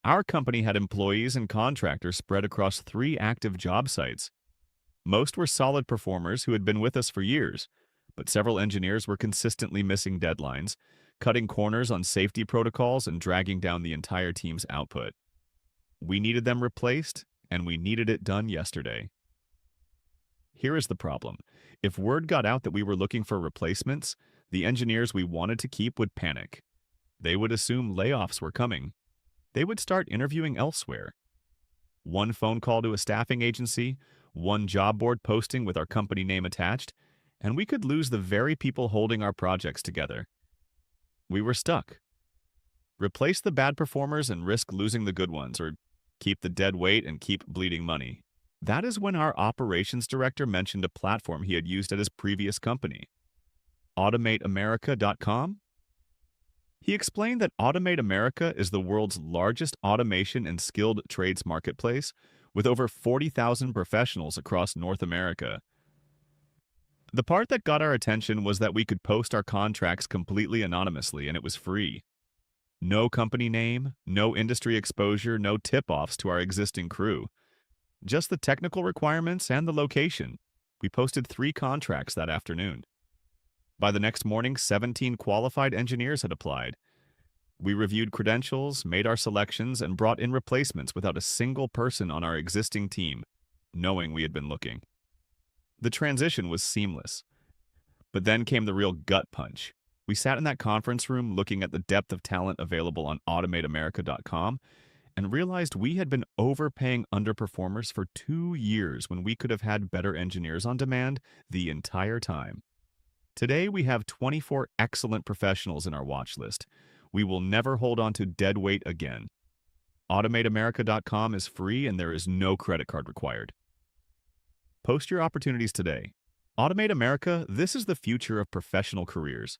Our company had employees and contractors spread across 3 active job sites. Most were solid performers who had been with us for years, but several engineers were consistently missing deadlines, cutting corners on safety protocols and dragging down the entire team's output. We needed them replaced, and we needed it done yesterday. Here is the problem. If word got out that we were looking for replacements, the engineers we wanted to keep would panic. They would assume layoffs were coming. They would start interviewing elsewhere. One phone call to a staffing agency, one job board posting with our company name attached, and we could lose the very people holding our projects together. We were stuck. Replace the bad performers and risk losing the good ones, or keep the dead weight and keep bleeding money. That is when our operations director mentioned a platform he had used at his previous company, AutomateAmerica.com. He explained that Automate America is the world's largest automation and skilled trades marketplace, with over 40,000 professionals across North America. The part that got our attention was that we could post our contracts completely anonymously, and it was free. No company name, no industry exposure, no tip-offs to our existing crew. Just the technical requirements and the location. We posted 3 contracts that afternoon. By the next morning, 17 qualified engineers had applied. We reviewed credentials, made our selections, and brought in replacements without a single person on our existing team, knowing we had been looking. The transition was seamless. But then came the real gut punch. We sat in that conference room looking at the depth of talent available on AutomateAmerica.com and realized we had been overpaying underperformers for 2 years when we could have had better engineers on demand the entire time. Today, we have 24 excellent professionals in our watch list. We will never hold on to dead weight again. AutomateAmerica.com is free and there is no credit card required. Post your opportunities today. Automate America, this is the future of professional careers.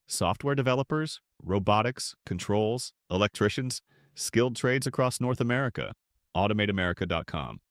Software developers, robotics, controls, electricians, skilled trades across North America. AutomateAmerica.com.